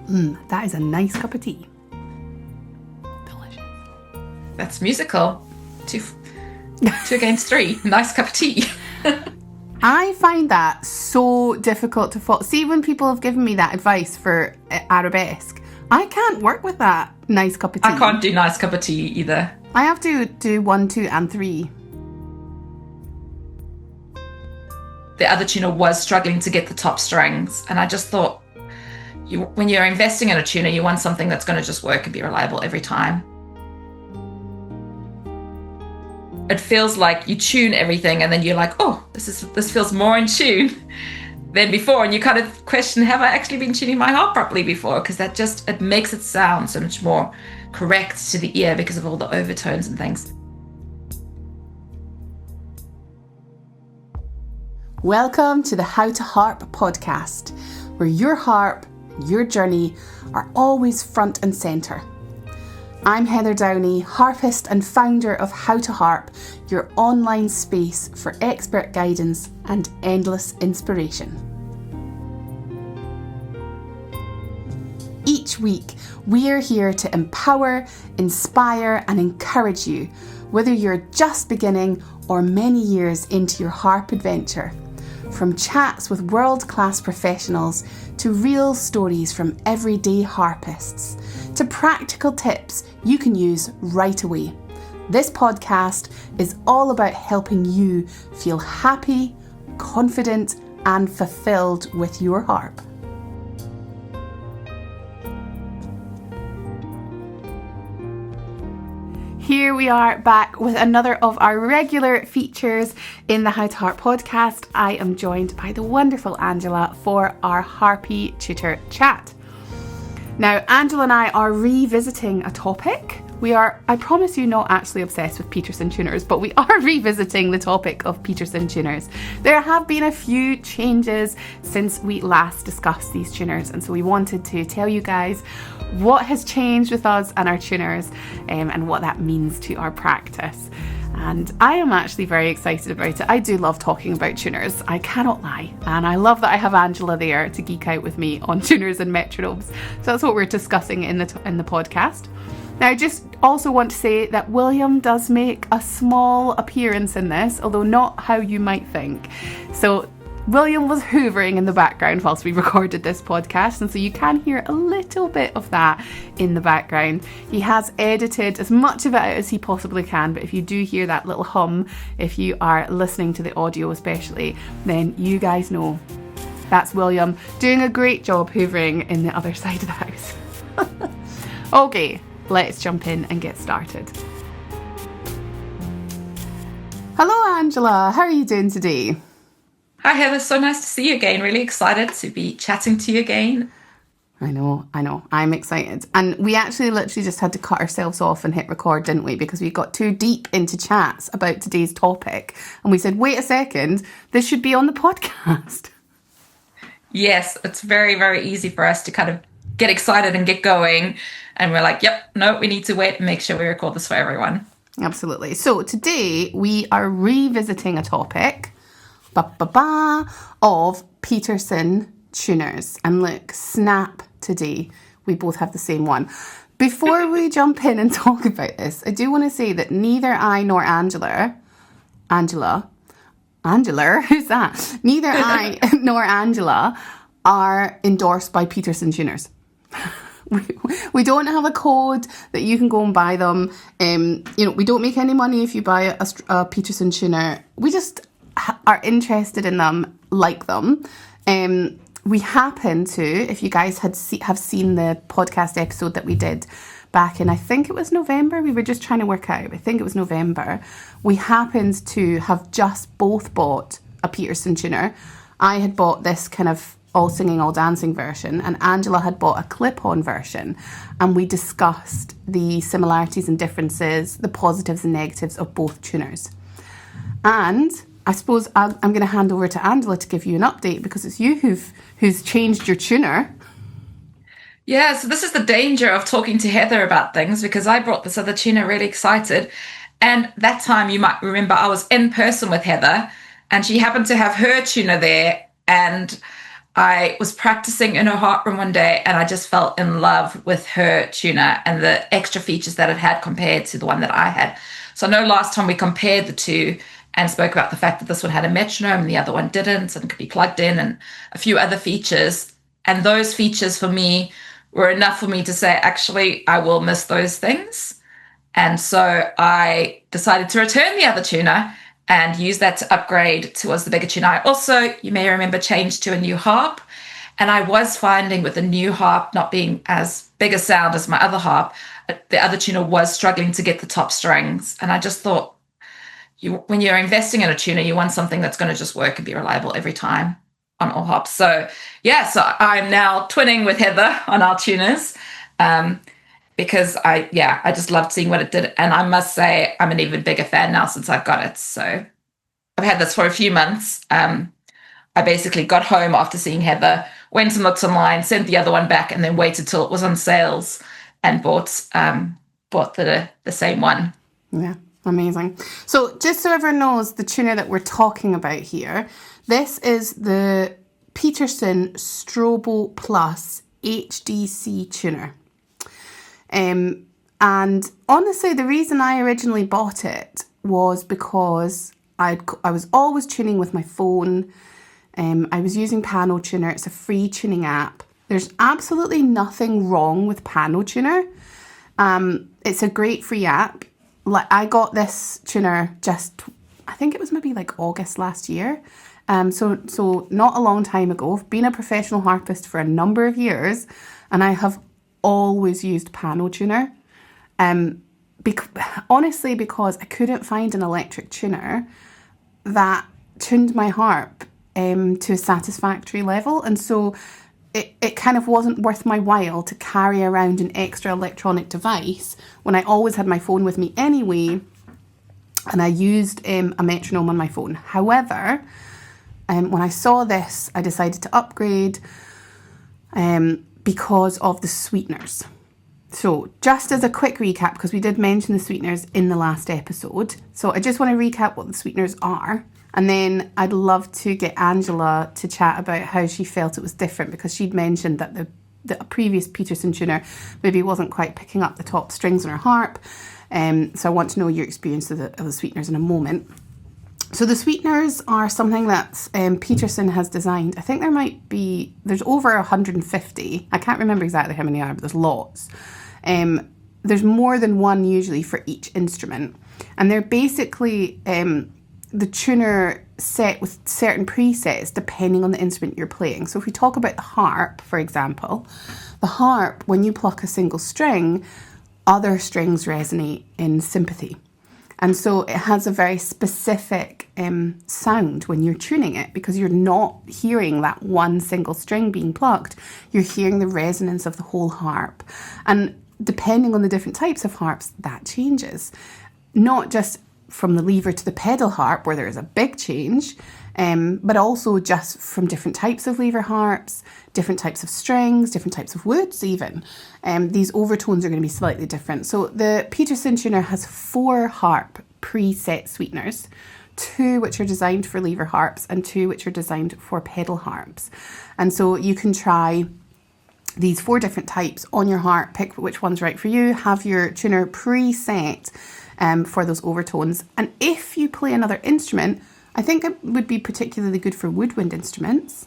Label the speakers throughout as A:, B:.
A: That is a nice cup of tea. Delicious.
B: That's musical. Two against three. Nice cup of tea.
A: I find that so difficult to follow. See, when people have given me that advice for arabesque, I can't work with that nice cup of tea.
B: I can't do nice cup of tea either.
A: I have to do 1, 2, and 3.
B: The other tuner was struggling to get the top strings, and I just thought, when you're investing in a tuner, you want something that's going to just work and be reliable every time. It feels like you tune everything and then you're like, oh, this feels more in tune than before, and you kind of question, have I actually been tuning my harp properly before? Because it makes it sound so much more correct to the ear because of all the overtones and things.
A: Welcome to the How to Harp podcast, where your harp and your journey are always front and centre. I'm Heather Downey, harpist and founder of How to Harp, your online space for expert guidance and endless inspiration. Each week, we are here to empower, inspire, and encourage you, whether you're just beginning or many years into your harp adventure. From chats with world-class professionals to real stories from everyday harpists to practical tips you can use right away. This podcast is all about helping you feel happy, confident, and fulfilled with your harp. Here we are back with another of our regular features in the How to Harp podcast. I am joined by the wonderful Angela for our Harpy Tutor chat. Now, Angela and I are revisiting a topic. We are, I promise you, not actually obsessed with Peterson tuners, but we are revisiting the topic of Peterson tuners. There have been a few changes since we last discussed these tuners, and so we wanted to tell you guys what has changed with us and our tuners, and what that means to our practice. And I am actually very excited about it. I do love talking about tuners, I cannot lie. And I love that I have Angela there to geek out with me on tuners and metronomes. So that's what we're discussing in the podcast. Now, I just also want to say that William does make a small appearance in this, although not how you might think. So William was hoovering in the background whilst we recorded this podcast, and so you can hear a little bit of that in the background. He has edited as much of it out as he possibly can, but if you do hear that little hum, if you are listening to the audio especially, then you guys know that's William doing a great job hoovering in the other side of the house. Okay, let's jump in and get started. Hello Angela, how are you doing today?
B: Hi Heather, so nice to see you again. Really excited to be chatting to you again.
A: I know. I'm excited. And we actually literally just had to cut ourselves off and hit record, didn't we? Because we got too deep into chats about today's topic. And we said, wait a second, this should be on the podcast.
B: Yes, it's very, very easy for us to kind of get excited and get going. And we're like, yep, no, we need to wait and make sure we record this for everyone.
A: Absolutely. So today we are revisiting a topic of Peterson tuners. And look, snap today, we both have the same one. Before we jump in and talk about this, I do want to say that neither I nor Angela, who's that? Neither I nor Angela are endorsed by Peterson tuners. We don't have a code that you can go and buy them. We don't make any money if you buy a Peterson tuner. We just are interested in them, like them. We happen to, if you guys have seen the podcast episode that we did back in, I think it was November, we were just trying to work out, I think it was November, we happened to have just both bought a Peterson tuner. I had bought this kind of all singing, all dancing version, and Angela had bought a clip-on version, and we discussed the similarities and differences, the positives and negatives of both tuners. And I suppose I'm going to hand over to Angela to give you an update, because it's you who's changed your tuner.
B: Yeah, so this is the danger of talking to Heather about things, because I brought this other tuner really excited. And that time, you might remember, I was in person with Heather, and she happened to have her tuner there. And I was practicing in her harp room one day and I just fell in love with her tuner and the extra features that it had compared to the one that I had. So I know last time we compared the two and spoke about the fact that this one had a metronome and the other one didn't and could be plugged in and a few other features. And those features for me were enough for me to say, actually, I will miss those things. And so I decided to return the other tuner and use that to upgrade towards the bigger tuner. I also, you may remember, changed to a new harp. And I was finding with the new harp not being as big a sound as my other harp, the other tuner was struggling to get the top strings. And I just thought, when you're investing in a tuner, you want something that's going to just work and be reliable every time on all harps. So yeah, so I'm now twinning with Heather on our tuners. Because I just loved seeing what it did. And I must say, I'm an even bigger fan now since I've got it. So I've had this for a few months. I basically got home after seeing Heather, went and looked online, sent the other one back, and then waited till it was on sales and bought the same one.
A: Yeah, amazing. So just so everyone knows, the tuner that we're talking about here, this is the Peterson Strobo Plus HDC tuner. And honestly, the reason I originally bought it was because I was always tuning with my phone. I was using Pano Tuner. It's a free tuning app. There's absolutely nothing wrong with Pano Tuner. It's a great free app. Like, I got this tuner I think it was maybe like August last year. So not a long time ago. I've been a professional harpist for a number of years, and I have always used Pano Tuner. Honestly, because I couldn't find an electric tuner that tuned my harp to a satisfactory level. And so it kind of wasn't worth my while to carry around an extra electronic device when I always had my phone with me anyway, and I used a metronome on my phone. However, when I saw this, I decided to upgrade because of the sweeteners. So just as a quick recap, because we did mention the sweeteners in the last episode, so I just want to recap what the sweeteners are, and then I'd love to get Angela to chat about how she felt it was different, because she'd mentioned that the previous Peterson tuner maybe wasn't quite picking up the top strings on her harp. So I want to know your experience of the sweeteners in a moment. So the sweeteners are something that Peterson has designed. I think there's over 150. I can't remember exactly how many are, but there's lots. There's more than one usually for each instrument. And they're basically the tuner set with certain presets depending on the instrument you're playing. So if we talk about the harp, for example, the harp, when you pluck a single string, other strings resonate in sympathy. And so it has a very specific sound when you're tuning it, because you're not hearing that one single string being plucked. You're hearing the resonance of the whole harp. And depending on the different types of harps, that changes. Not just from the lever to the pedal harp, where there is a big change, but also just from different types of lever harps, different types of strings, different types of woods even. These overtones are going to be slightly different. So the Peterson tuner has 4 harp preset sweeteners, 2 which are designed for lever harps and 2 which are designed for pedal harps. And so you can try these 4 different types on your harp, pick which one's right for you, have your tuner preset for those overtones. And if you play another instrument, I think it would be particularly good for woodwind instruments,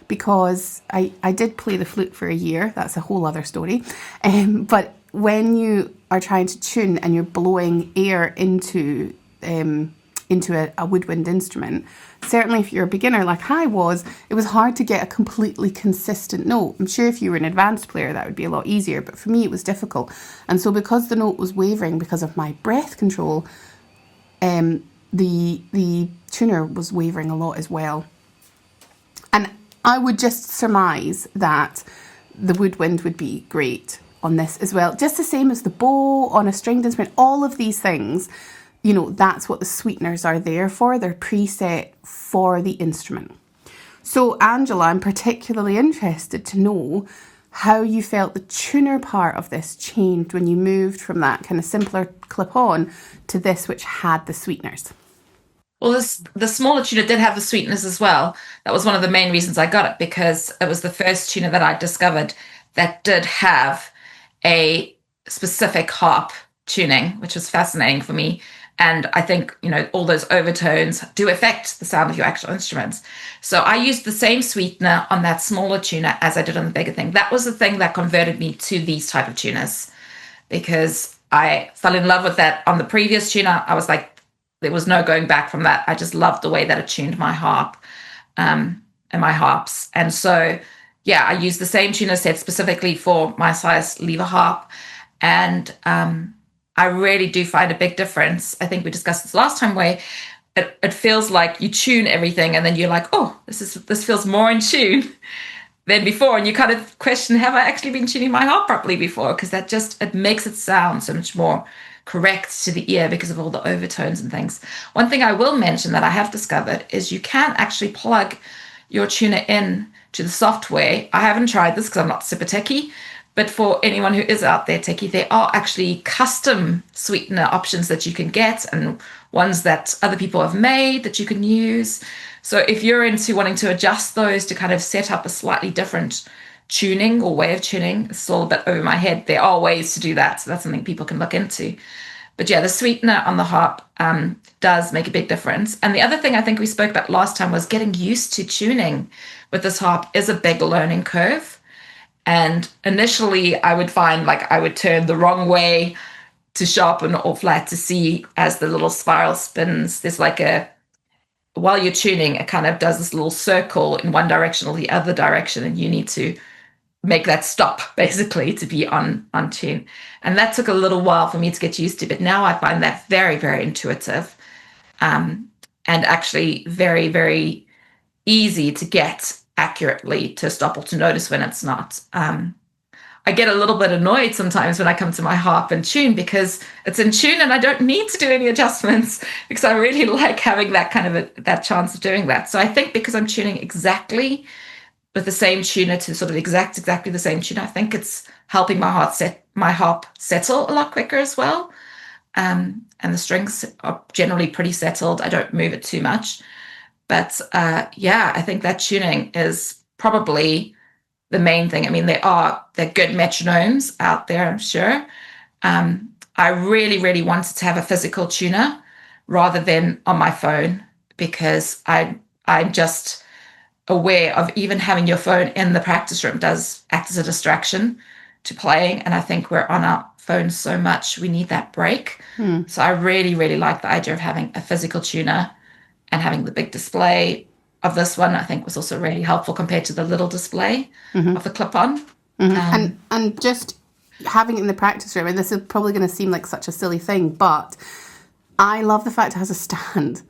A: because I did play the flute for a year. That's a whole other story. But when you are trying to tune and you're blowing air into a woodwind instrument, certainly if you're a beginner like I was, it was hard to get a completely consistent note. I'm sure if you were an advanced player that would be a lot easier, but for me it was difficult. And so because the note was wavering because of my breath control, the tuner was wavering a lot as well. And I would just surmise that the woodwind would be great on this as well. Just the same as the bow on a stringed instrument, all of these things, you know, that's what the sweeteners are there for. They're preset for the instrument. So Angela, I'm particularly interested to know how you felt the tuner part of this changed when you moved from that kind of simpler clip-on to this which had the sweeteners.
B: Well, the smaller tuner did have the sweeteners as well. That was one of the main reasons I got it, because it was the first tuner that I discovered that did have a specific harp tuning, which was fascinating for me. And I think, all those overtones do affect the sound of your actual instruments. So I used the same sweetener on that smaller tuner as I did on the bigger thing. That was the thing that converted me to these type of tuners, because I fell in love with that on the previous tuner. I was like, there was no going back from that. I just loved the way that it tuned my harp, and my harps. And so, yeah, I used the same tuner set specifically for my size lever harp. And I really do find a big difference. I think we discussed this last time, where it feels like you tune everything and then you're like, oh, this feels more in tune than before. And you kind of question, have I actually been tuning my harp properly before? Because it makes it sound so much more correct to the ear because of all the overtones and things. One thing I will mention that I have discovered is you can actually plug your tuner in to the software. I haven't tried this because I'm not super techie, but for anyone who is out there techie, there are actually custom sweetener options that you can get, and ones that other people have made that you can use. So if you're into wanting to adjust those to kind of set up a slightly different tuning or way of tuning, it's still a bit over my head. There are ways to do that. So that's something people can look into. But yeah, the sweetener on the harp does make a big difference. And the other thing I think we spoke about last time was getting used to tuning with this harp is a big learning curve. And initially I would find like I would turn the wrong way to sharpen or flat to see as the little spiral spins. There's like while you're tuning, it kind of does this little circle in one direction or the other direction, and you need to make that stop basically to be on tune. And that took a little while for me to get used to, but now I find that very, very intuitive, and actually very, very easy to get accurately to stop or to notice when it's not. I get a little bit annoyed sometimes when I come to my harp and tune because it's in tune and I don't need to do any adjustments, because I really like having that kind of that chance of doing that. So I think because I'm tuning exactly with the same tuner to sort of exactly the same tuner, I think it's helping my harp settle a lot quicker as well. And the strings are generally pretty settled. I don't move it too much. But yeah, I think that tuning is probably the main thing. I mean, they're good metronomes out there, I'm sure. I really, really wanted to have a physical tuner rather than on my phone, because I'm just aware of even having your phone in the practice room does act as a distraction to playing. And I think we're on our phones so much, we need that break. So I really, really like the idea of having a physical tuner, and having the big display of this one, I think, was also really helpful compared to the little display of the clip-on.
A: And just having it in the practice room, and this is probably going to seem like such a silly thing, but I love the fact it has a stand.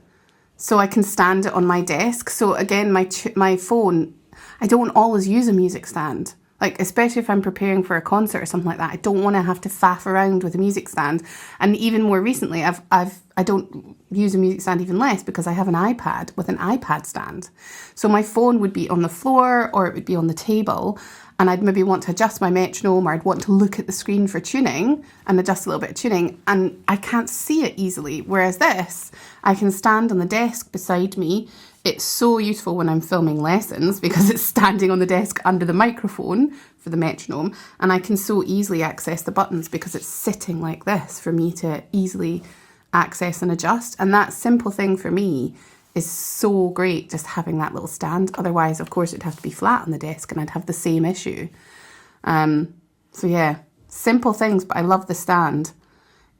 A: So I can stand it on my desk. So again, my phone, I don't always use a music stand. Like, especially if I'm preparing for a concert or something like that, I don't want to have to faff around with a music stand. And even more recently, I don't use a music stand even less, because I have an iPad with an iPad stand. So my phone would be on the floor or it would be on the table, and I'd maybe want to adjust my metronome, or I'd want to look at the screen for tuning and adjust a little bit of tuning, and I can't see it easily. Whereas this, I can stand on the desk beside me. It's so useful when I'm filming lessons because it's standing on the desk under the microphone for the metronome, and I can so easily access the buttons because it's sitting like this for me to easily access and adjust. And that simple thing for me is so great, just having that little stand. Otherwise, of course, it'd have to be flat on the desk and I'd have the same issue. So yeah, simple things, but I love the stand.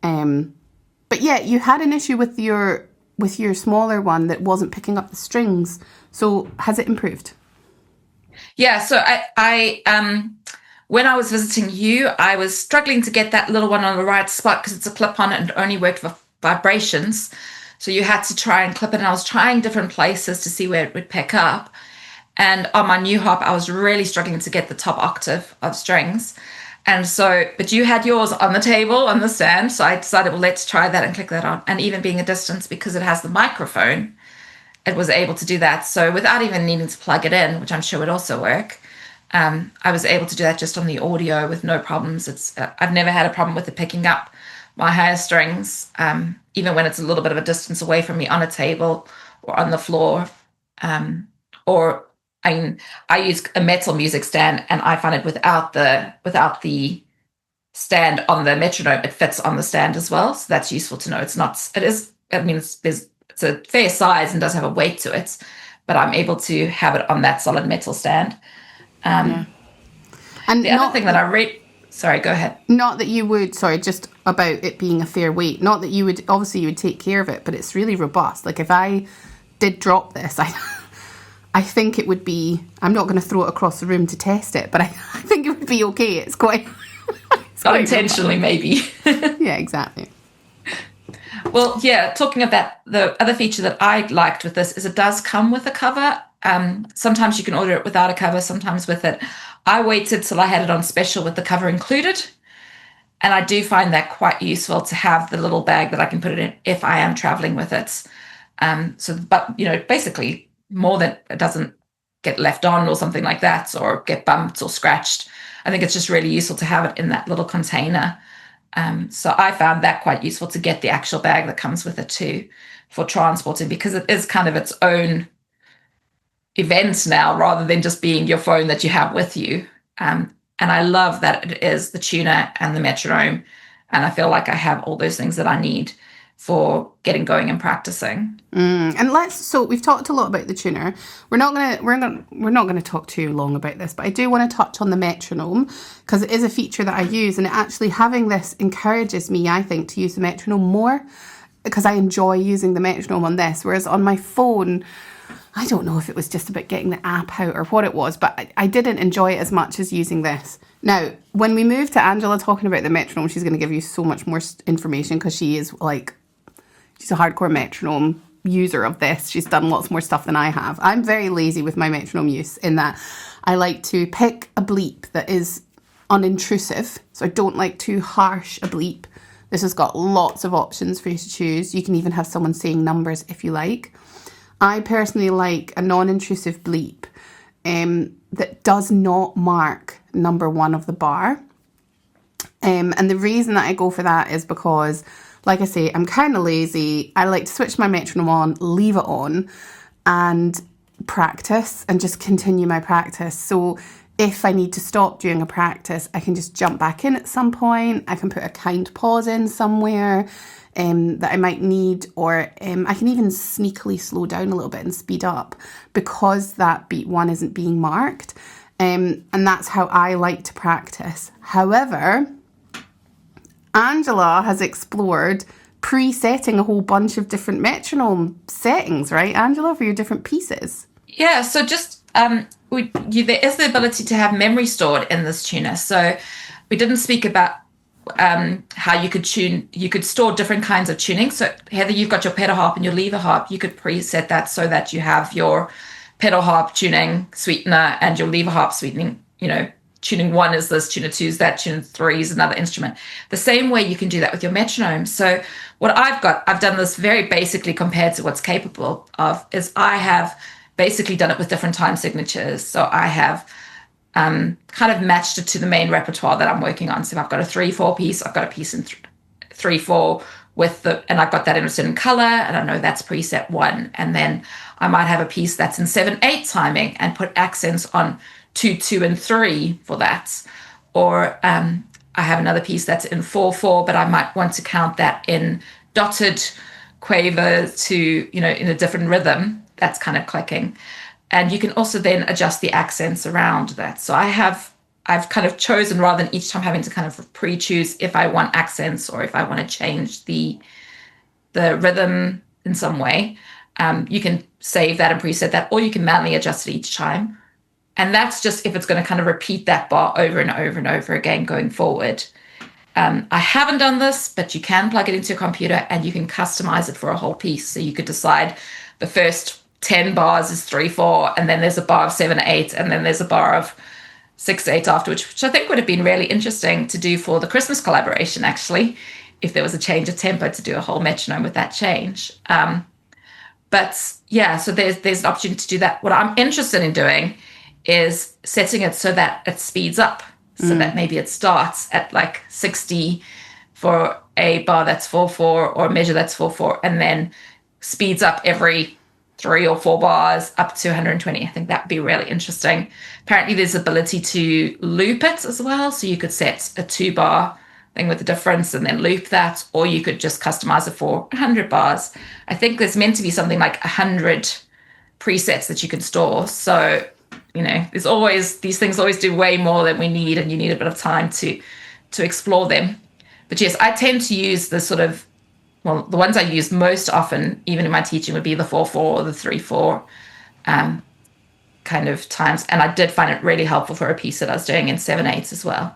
A: But yeah, you had an issue with your smaller one that wasn't picking up the strings. So has it improved?
B: Yeah, so I when I was visiting you, I was struggling to get that little one on the right spot because it's a clip-on and it only worked for vibrations. So you had to try and clip it, and I was trying different places to see where it would pick up. And on my new harp, I was really struggling to get the top octave of strings. And so, but you had yours on the table, on the stand. So I decided, well, let's try that and click that on. And even being a distance, because it has the microphone, it was able to do that. So without even needing to plug it in, which I'm sure would also work, I was able to do that just on the audio with no problems. I've never had a problem with it picking up my higher strings, even when it's a little bit of a distance away from me on a table or on the floor. Or I use a metal music stand, and I find it without the stand on the metronome, it fits on the stand as well. So that's useful to know. It's a fair size and does have a weight to it, but I'm able to have it on that solid metal stand.
A: Yeah. And
B: the other thing that I read, sorry, go ahead.
A: Not that you would, sorry, just about it being a fair weight. Not that you would, obviously you would take care of it, but it's really robust. Like if I did drop this, I think it would be, I'm not going to throw it across the room to test it, but I think it would be okay. It's quite...
B: Not intentionally, maybe.
A: Yeah, exactly.
B: Well, yeah, talking of that, the other feature that I liked with this is it does come with a cover. Sometimes you can order it without a cover, sometimes with it. I waited till I had it on special with the cover included. And I do find that quite useful to have the little bag that I can put it in if I am traveling with it. Basically more that it doesn't get left on or something like that, or get bumped or scratched. I think it's just really useful to have it in that little container. So I found that quite useful to get the actual bag that comes with it too for transporting, because it is kind of its own event now rather than just being your phone that you have with you. And I love that it is the tuner and the metronome. And I feel like I have all those things that I need for getting going and practicing.
A: So we've talked a lot about the tuner. We're not gonna talk too long about this, but I do want to touch on the metronome because it is a feature that I use, and actually having this encourages me, I think, to use the metronome more because I enjoy using the metronome on this. Whereas on my phone, I don't know if it was just about getting the app out or what it was, but I didn't enjoy it as much as using this. Now, when we move to Angela talking about the metronome, she's going to give you so much more information because she's a hardcore metronome user of this. She's done lots more stuff than I have. I'm very lazy with my metronome use in that I like to pick a bleep that is unintrusive. So I don't like too harsh a bleep. This has got lots of options for you to choose. You can even have someone saying numbers if you like. I personally like a non-intrusive bleep that does not mark number 1 of the bar. And the reason that I go for that is because, like I say, I'm kind of lazy. I like to switch my metronome on, leave it on, and practice and just continue my practice. So if I need to stop during a practice, I can just jump back in at some point. I can put a kind pause in somewhere that I might need, or I can even sneakily slow down a little bit and speed up because that beat 1 isn't being marked. And that's how I like to practice. However, Angela has explored presetting a whole bunch of different metronome settings, right, Angela, for your different pieces?
B: Yeah, so just there is the ability to have memory stored in this tuner. So we didn't speak about how you could store different kinds of tuning. So Heather, you've got your pedal harp and your lever harp. You could preset that so that you have your pedal harp tuning sweetener and your lever harp sweetening, tuning 1 is this, tuner 2 is that, tuner 3 is another instrument. The same way you can do that with your metronome. So what I've done this very basically compared to what's capable of, is I have basically done it with different time signatures. So I have kind of matched it to the main repertoire that I'm working on. So if I've got a 3/4 piece, I've got a piece in 3/4 and I've got that in a certain color, and I know that's preset 1. And then I might have a piece that's in 7/8 timing and put accents on 2, 2, and 3 for that. Or I have another piece that's in 4/4, but I might want to count that in dotted quaver to, in a different rhythm. That's kind of clicking. And you can also then adjust the accents around that. So I've kind of chosen, rather than each time having to kind of pre-choose if I want accents or if I want to change the rhythm in some way. You can save that and preset that, or you can manually adjust it each time. And that's just if it's going to kind of repeat that bar over and over and over again going forward. I haven't done this, but you can plug it into your computer and you can customize it for a whole piece. So you could decide the first 10 bars is 3/4, and then there's a bar of 7/8, and then there's a bar of 6/8 afterwards, which I think would have been really interesting to do for the Christmas collaboration, actually, if there was a change of tempo to do a whole metronome with that change. But yeah, so there's an opportunity to do that. What I'm interested in doing is setting it so that it speeds up, so that maybe it starts at like 60 for a bar that's 4/4 or a measure that's 4/4, and then speeds up every 3 or 4 bars up to 120. I think that would be really interesting. Apparently there's ability to loop it as well. So you could set a 2-bar thing with the difference and then loop that, or you could just customize it for 100 bars. I think there's meant to be something like 100 presets that you can store. So, there's always, these things always do way more than we need, and you need a bit of time to explore them. But yes, I tend to use the sort of, well, the ones I use most often, even in my teaching, would be the 4/4 or the 3/4 kind of times. And I did find it really helpful for a piece that I was doing in 7/8 as well.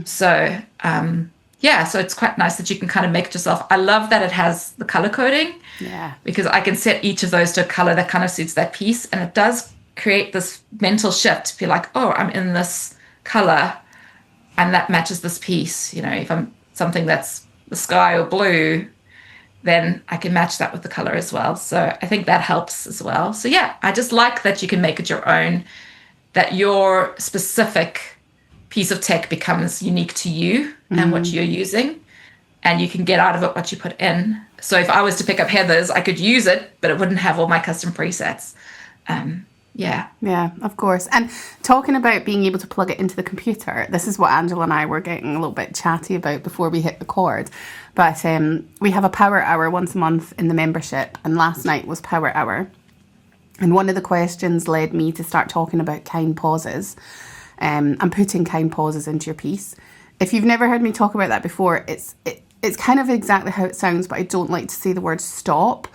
B: So, so it's quite nice that you can kind of make it yourself. I love that it has the color coding, because I can set each of those to a color that kind of suits that piece. And it does create this mental shift to be like, oh, I'm in this color and that matches this piece. If I'm something that's the sky or blue, then I can match that with the color as well. So I think that helps as well. So I just like that you can make it your own, that your specific piece of tech becomes unique to you and what you're using, and you can get out of it what you put in. So if I was to pick up Heather's, I could use it, but it wouldn't have all my custom presets. Yeah,
A: of course. And talking about being able to plug it into the computer, this is what Angela and I were getting a little bit chatty about before we hit record. But we have a power hour once a month in the membership, and last night was power hour. And one of the questions led me to start talking about kind pauses and putting kind pauses into your piece. If you've never heard me talk about that before, it's kind of exactly how it sounds, but I don't like to say the word stop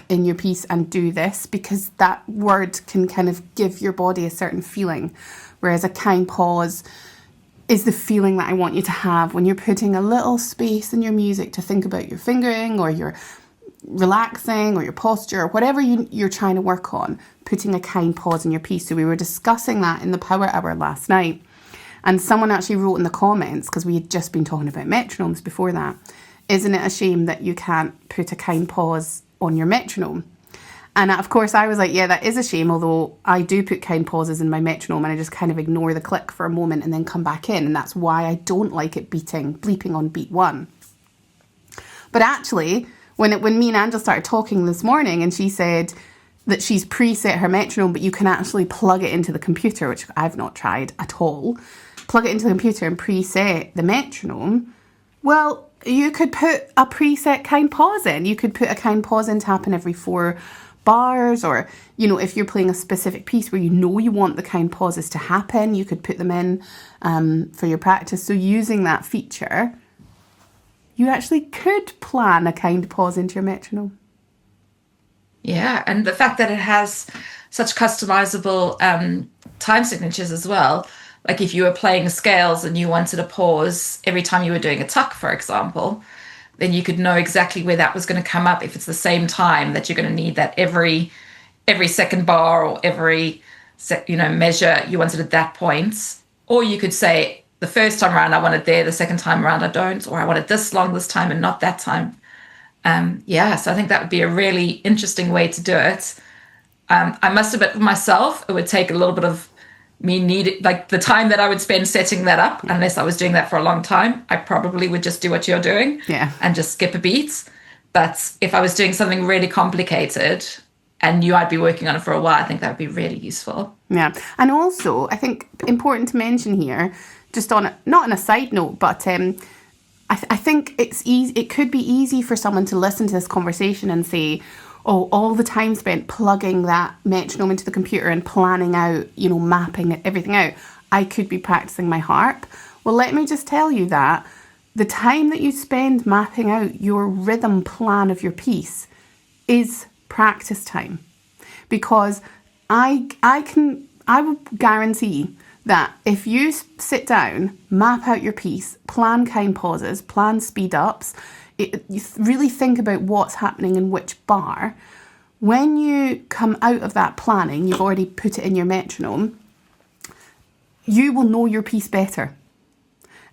A: in your piece and do this, because that word can kind of give your body a certain feeling, whereas a kind pause is the feeling that I want you to have when you're putting a little space in your music to think about your fingering or your relaxing or your posture or whatever you're trying to work on, putting a kind pause in your piece. So we were discussing that in the power hour last night, and someone actually wrote in the comments, because we had just been talking about metronomes before that, isn't it a shame that you can't put a kind pause on your metronome? And of course I was like, yeah, that is a shame, although I do put kind pauses in my metronome and I just kind of ignore the click for a moment and then come back in, and that's why I don't like it bleeping on beat 1. But actually, when me and Angela started talking this morning, and she said that she's preset her metronome, but you can actually plug it into the computer, which I've not tried at all, plug it into the computer and preset the metronome. Well, you could put a preset kind pause in. You could put a kind pause in to happen every 4 bars, or, if you're playing a specific piece where you want the kind pauses to happen, you could put them in for your practice. So using that feature, you actually could plan a kind pause into your metronome.
B: Yeah, and the fact that it has such customizable time signatures as well. Like if you were playing scales and you wanted a pause every time you were doing a tuck, for example, then you could know exactly where that was going to come up if it's the same time that you're going to need that every second bar or every measure you wanted at that point. Or you could say, the first time around I want it there, the second time around I don't, or I want it this long this time and not that time. So I think that would be a really interesting way to do it. I must admit for myself, it would take a little bit of me like the time that I would spend setting that up, unless I was doing that for a long time, I probably would just do what you're doing and just skip a beat. But if I was doing something really complicated and knew I'd be working on it for a while, I think that would be really useful.
A: Yeah. And also, I think important to mention here, just on not on a side note, but I think it's easy. It could be easy for someone to listen to this conversation and say, oh, all the time spent plugging that metronome into the computer and planning out, mapping everything out, I could be practicing my harp. Well, let me just tell you that the time that you spend mapping out your rhythm plan of your piece is practice time. Because I would guarantee that if you sit down, map out your piece, plan kind pauses, plan speed ups, you really think about what's happening in which bar. When you come out of that planning, you've already put it in your metronome, you will know your piece better.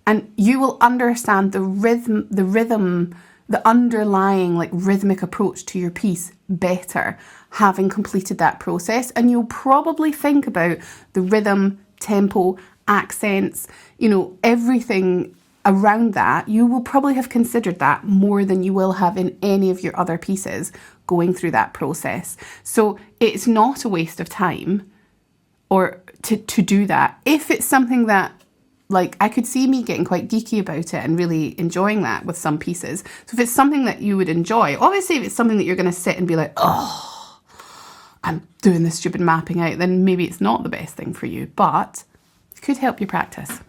A: And you will understand the rhythm, the underlying rhythmic approach to your piece better, having completed that process. And you'll probably think about the rhythm, tempo, accents, everything around that, you will probably have considered that more than you will have in any of your other pieces going through that process. So it's not a waste of time or to do that. If it's something that, like, I could see me getting quite geeky about it and really enjoying that with some pieces. So if it's something that you would enjoy, obviously if it's something that you're going to sit and be like, oh, I'm doing this stupid mapping out, then maybe it's not the best thing for you, but it could help you practice.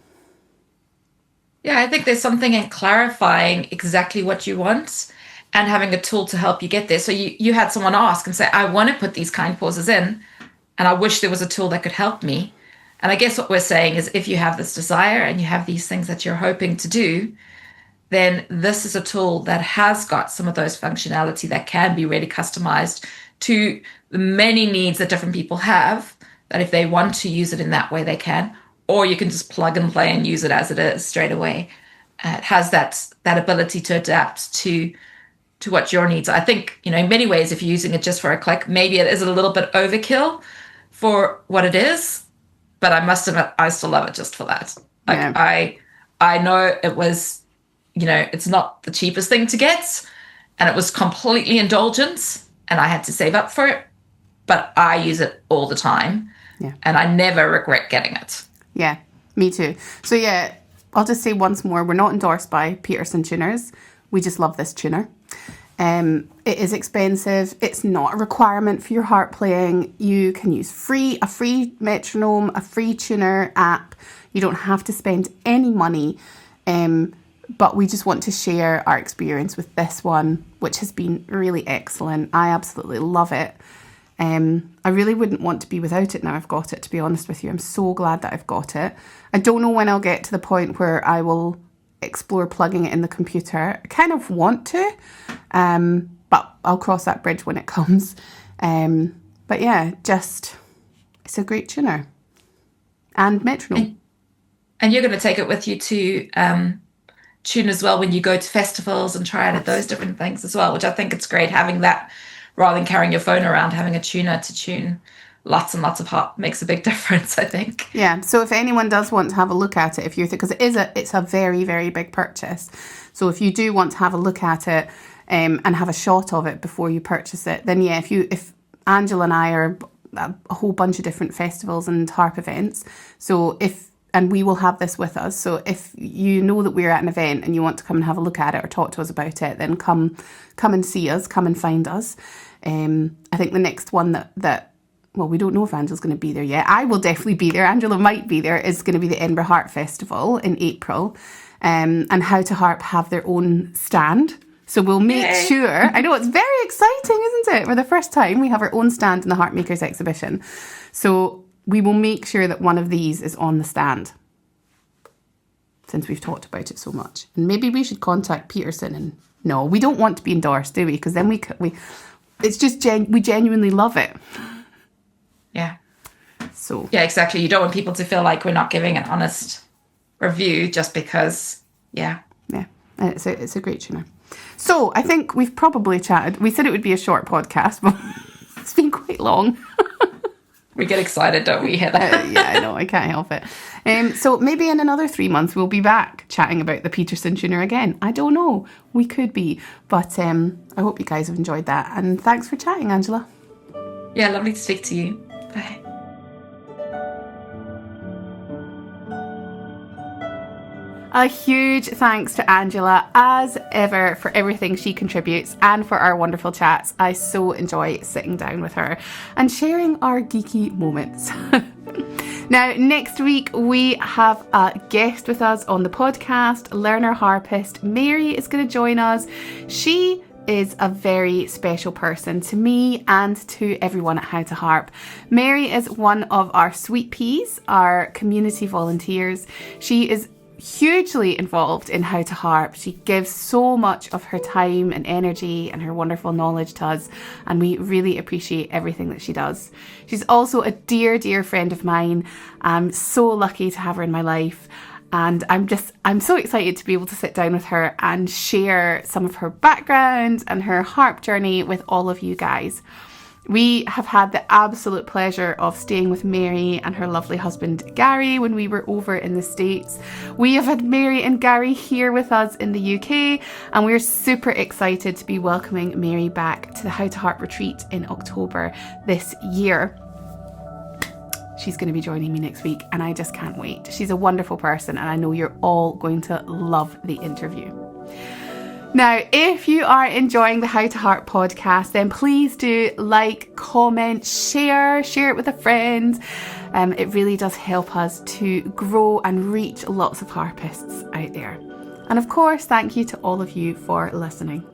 B: Yeah, I think there's something in clarifying exactly what you want and having a tool to help you get there. So you had someone ask and say, I want to put these kind pauses in, and I wish there was a tool that could help me. And I guess what we're saying is if you have this desire and you have these things that you're hoping to do, then this is a tool that has got some of those functionality that can be really customized to the many needs that different people have, that if they want to use it in that way, they can. Or you can just plug and play and use it as it is straight away. It has that ability to adapt to what your needs are. I think, in many ways, if you're using it just for a click, maybe it is a little bit overkill for what it is. But I must admit, I still love it just for that. Like, yeah. I know it was, it's not the cheapest thing to get, and it was completely indulgent, and I had to save up for it. But I use it all the time, and I never regret getting it.
A: Yeah, me too. So yeah, I'll just say once more, we're not endorsed by Peterson tuners. We just love this tuner. It is expensive. It's not a requirement for your harp playing. You can use a free metronome, a free tuner app. You don't have to spend any money. But we just want to share our experience with this one, which has been really excellent. I absolutely love it. I really wouldn't want to be without it now I've got it, to be honest with you. I'm so glad that I've got it. I don't know when I'll get to the point where I will explore plugging it in the computer. I kind of want to, but I'll cross that bridge when it comes. But yeah, it's a great tuner. And metronome.
B: And you're going to take it with you to tune as well when you go to festivals and try out those different things as well, which I think it's great having that. Rather than carrying your phone around, having a tuner to tune lots and lots of harp makes a big difference, I think.
A: Yeah, so if anyone does want to have a look at it, because it's a very, very big purchase. So if you do want to have a look at it and have a shot of it before you purchase it, then yeah, if Angela and I are a whole bunch of different festivals and harp events, and we will have this with us. So if you know that we're at an event and you want to come and have a look at it or talk to us about it, then come and see us, come and find us. I think the next one that we don't know if Angela's going to be there yet. I will definitely be there. Angela might be there. Is going to be the Edinburgh Harp Festival in April. And How to Harp have their own stand. So we'll make sure, I know it's very exciting, isn't it? For the first time, we have our own stand in the Harp Makers exhibition. So we will make sure that one of these is on the stand, since we've talked about it so much. And maybe we should contact Peterson. And no, we don't want to be endorsed, do we? Because then it's just we genuinely love it.
B: Yeah.
A: So
B: yeah, exactly. You don't want people to feel like we're not giving an honest review just because. Yeah.
A: It's a great tuner. So I think we've probably chatted. We said it would be a short podcast, but it's been quite long.
B: We get excited, don't we, Heather?
A: Yeah, I know. I can't help it. So maybe in another 3 months, we'll be back chatting about the Peterson tuner again. I don't know. We could be. But I hope you guys have enjoyed that. And thanks for chatting, Angela.
B: Yeah, lovely to speak to you. Bye.
A: A huge thanks to Angela, as ever, for everything she contributes and for our wonderful chats. I so enjoy sitting down with her and sharing our geeky moments. Now, next week, we have a guest with us on the podcast, learner harpist. Mary is going to join us. She is a very special person to me and to everyone at How to Harp. Mary is one of our sweet peas, our community volunteers. She is hugely involved in How to Harp. She gives so much of her time and energy and her wonderful knowledge to us, and we really appreciate everything that she does. She's also a dear, dear friend of mine. I'm so lucky to have her in my life, and I'm so excited to be able to sit down with her and share some of her background and her harp journey with all of you guys. We have had the absolute pleasure of staying with Mary and her lovely husband Gary when we were over in the States. We have had Mary and Gary here with us in the UK, and we're super excited to be welcoming Mary back to the How to Harp retreat in October this year. She's going to be joining me next week, and I just can't wait. She's a wonderful person, and I know you're all going to love the interview. Now, if you are enjoying the How to Harp podcast, then please do like, comment, share it with a friend. It really does help us to grow and reach lots of harpists out there. And of course, thank you to all of you for listening.